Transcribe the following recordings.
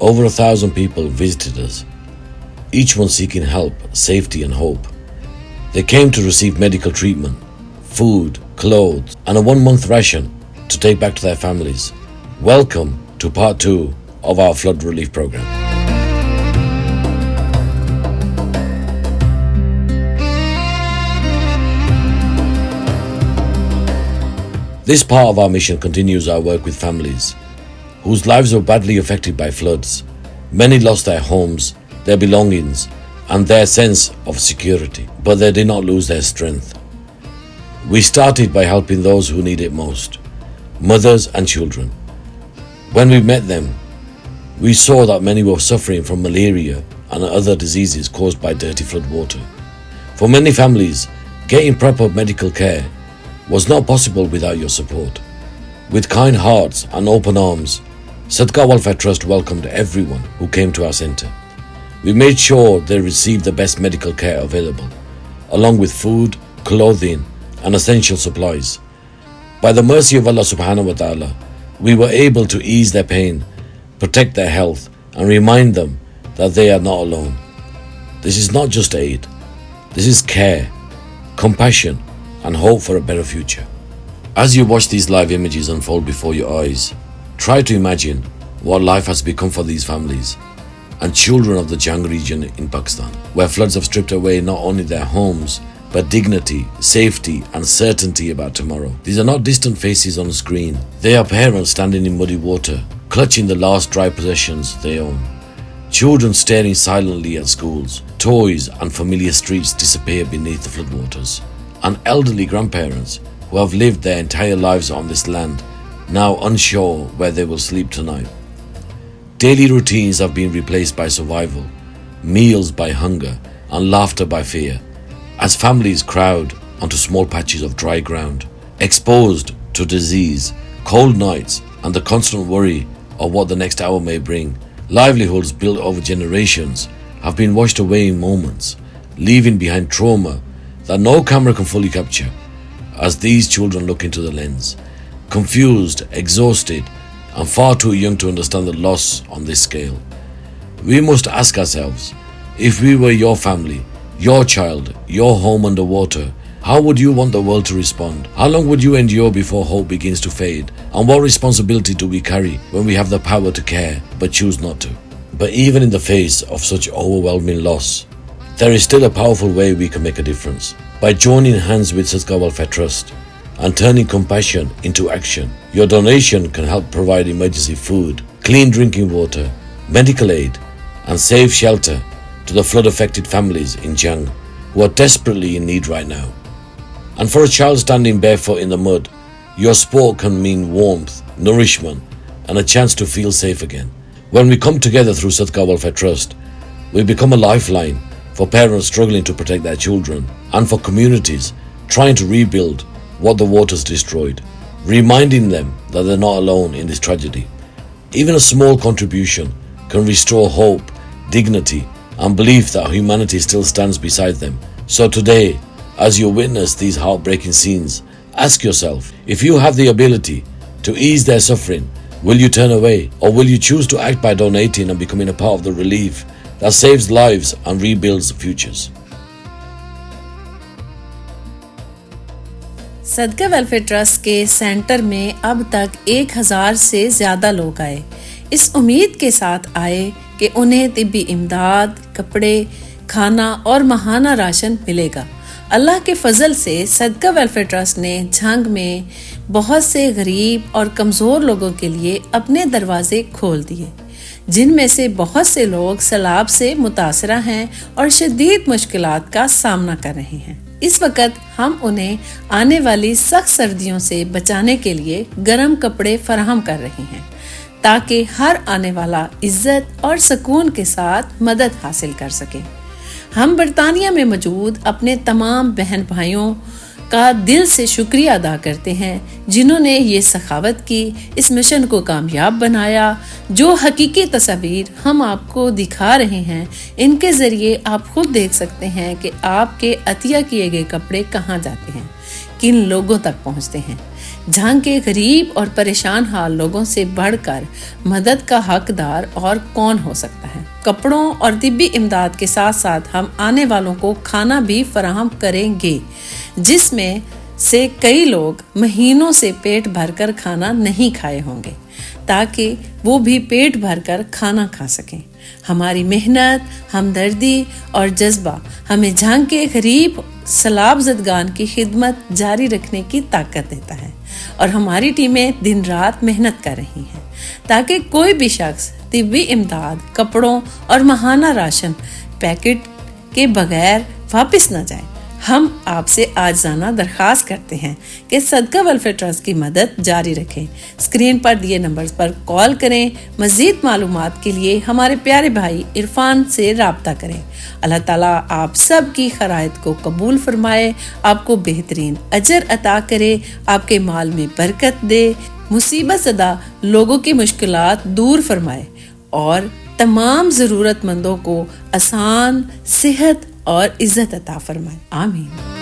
Over 1,000 people visited us, each one seeking help, safety and hope. They came to receive medical treatment, food, clothes and a 1-month ration to take back to their families. Welcome to part 2 of our flood relief program. This part of our mission continues our work with families whose lives were badly affected by floods. Many lost their homes, their belongings, and their sense of security, but they did not lose their strength. We started by helping those who need it most, mothers and children. When we met them, we saw that many were suffering from malaria and other diseases caused by dirty flood water. For many families, getting proper medical care was not possible without your support. With kind hearts and open arms, Sadaqah Welfare Trust welcomed everyone who came to our centre. We made sure they received the best medical care available, along with food, clothing and essential supplies. By the mercy of Allah subhanahu wa ta'ala, we were able to ease their pain, protect their health and remind them that they are not alone. This is not just aid, this is care, compassion and hope for a better future. As you watch these live images unfold before your eyes, try to imagine what life has become for these families and children of the Jhang region in Pakistan, where floods have stripped away not only their homes, but dignity, safety and certainty about tomorrow. These are not distant faces on a screen. They are parents standing in muddy water, clutching the last dry possessions they own. Children staring silently at schools, toys and familiar streets disappear beneath the floodwaters. And elderly grandparents who have lived their entire lives on this land, now unsure where they will sleep tonight. Daily routines have been replaced by survival, meals by hunger and laughter by fear, as families crowd onto small patches of dry ground, exposed to disease, cold nights and the constant worry of what the next hour may bring. Livelihoods built over generations have been washed away in moments, leaving behind trauma that no camera can fully capture. As these children look into the lens, confused, exhausted and far too young to understand the loss on this scale, we must ask ourselves, if we were your family, your child, your home underwater, how would you want the world to respond? How long would you endure before hope begins to fade? And what responsibility do we carry when we have the power to care but choose not to? But even in the face of such overwhelming loss, there is still a powerful way we can make a difference. By joining hands with Sadaqah Welfare Trust and turning compassion into action. Your donation can help provide emergency food, clean drinking water, medical aid and safe shelter to the flood-affected families in Jhang who are desperately in need right now. And for a child standing barefoot in the mud, your support can mean warmth, nourishment and a chance to feel safe again. When we come together through Sadaqah Welfare Trust, we become a lifeline for parents struggling to protect their children and for communities trying to rebuild what the waters destroyed, reminding them that they're not alone in this tragedy. Even a small contribution can restore hope, dignity and belief that humanity still stands beside them. So today, as you witness these heartbreaking scenes, ask yourself, if you have the ability to ease their suffering, will you turn away or will you choose to act by donating and becoming a part of the relief that saves lives and rebuilds futures? सदका welfare trust के centre में अब तक 1000 से ज़्यादा लोग आए, इस उम्मीद के साथ आए कि उन्हें तिब्बी इमदाद, कपड़े, खाना और माहाना राशन मिलेगा। अल्लाह के फजल से सदका वेलफेयर ट्रस्ट ने झांग में बहुत से गरीब और कमज़ोर लोगों के लिए अपने दरवाजे खोल दिए, जिनमें से बहुत से लोग सैलाब से मुतासरा हैं और शदीद मुश्किलात का सामना कर रहे हैं। इस वक्त हम उन्हें आने वाली सख्त सर्दियों से बचाने के लिए गर्म कपड़े फराहम कर रहे हैं, ताकि हर आने वाला इज्जत और सुकून के साथ मदद हासिल कर सके। हम बरतानिया में मौजूद अपने तमाम बहन भाइयों का दिल से शुक्रिया अदा करते हैं, जिन्होंने ये सखावत की, इस मिशन को कामयाब बनाया। जो हकीकी तस्वीर हम आपको दिखा रहे हैं, इनके ज़रिए आप खुद देख सकते हैं कि आपके अतिया किए गए कपड़े कहाँ जाते हैं, किन लोगों तक पहुँचते हैं। جھانگ کے غریب اور پریشان حال لوگوں سے بڑھ کر مدد کا حقدار اور کون ہو سکتا ہے؟ کپڑوں اور طبی امداد کے ساتھ ساتھ ہم آنے والوں کو کھانا بھی فراہم کریں گے، جس میں سے کئی لوگ مہینوں سے پیٹ بھر کر کھانا نہیں کھائے ہوں گے، تاکہ وہ بھی پیٹ بھر کر کھانا کھا سکیں۔ ہماری محنت، ہمدردی اور جذبہ ہمیں جھانگ کے غریب سیلاب زدگان کی خدمت جاری رکھنے کی طاقت دیتا ہے، اور ہماری ٹیمیں دن رات محنت کر رہی ہیں تاکہ کوئی بھی شخص طبی امداد، کپڑوں اور ماہانہ راشن پیکٹ کے بغیر واپس نہ جائے۔ ہم آپ سے عاجزانہ درخواست کرتے ہیں کہ صدقہ ویلفیئر ٹرسٹ کی مدد جاری رکھیں۔ اسکرین پر دیے نمبرز پر کال کریں۔ مزید معلومات کے لیے ہمارے پیارے بھائی عرفان سے رابطہ کریں۔ اللہ تعالیٰ آپ سب کی خرائط کو قبول فرمائے، آپ کو بہترین اجر عطا کرے، آپ کے مال میں برکت دے، مصیبت زدہ لوگوں کی مشکلات دور فرمائے اور تمام ضرورت مندوں کو آسان، صحت اور عزت عطا فرمائے۔ آمین۔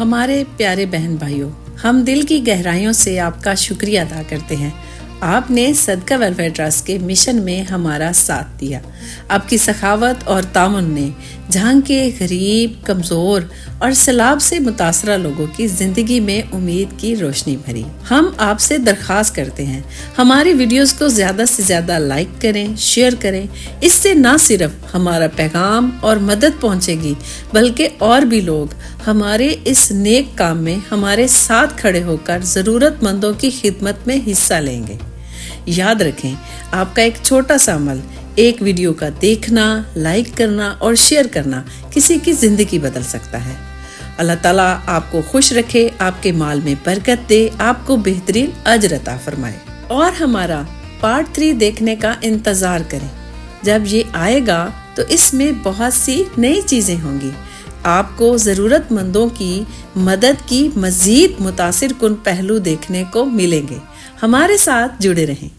ہمارے پیارے بہن بھائیوں، ہم دل کی گہرائیوں سے آپ کا شکریہ ادا کرتے ہیں۔ آپ نے صدقہ ویلفیئر ٹرسٹ کے مشن میں ہمارا ساتھ دیا۔ آپ کی سخاوت اور تعاون نے جھانگ کے غریب، کمزور اور سیلاب سے متاثرہ لوگوں کی زندگی میں امید کی روشنی بھری۔ ہم آپ سے درخواست کرتے ہیں، ہماری ویڈیوز کو زیادہ سے زیادہ لائک کریں، شیئر کریں۔ اس سے نہ صرف ہمارا پیغام اور مدد پہنچے گی، بلکہ اور بھی لوگ ہمارے اس نیک کام میں ہمارے ساتھ کھڑے ہو کر ضرورت مندوں کی خدمت میں حصہ لیں گے۔ یاد رکھیں، آپ کا ایک چھوٹا سا عمل، ایک ویڈیو کا دیکھنا، لائک کرنا اور شیئر کرنا کسی کی زندگی بدل سکتا ہے۔ اللہ تعالیٰ آپ کو خوش رکھے، آپ کے مال میں برکت دے، آپ کو بہترین اجر عطا فرمائے۔ اور ہمارا پارٹ 3 دیکھنے کا انتظار کریں۔ جب یہ آئے گا تو اس میں بہت سی نئی چیزیں ہوں گی۔ آپ کو ضرورت مندوں کی مدد کی مزید متاثر کن پہلو دیکھنے کو ملیں گے۔ ہمارے ساتھ جڑے رہیں۔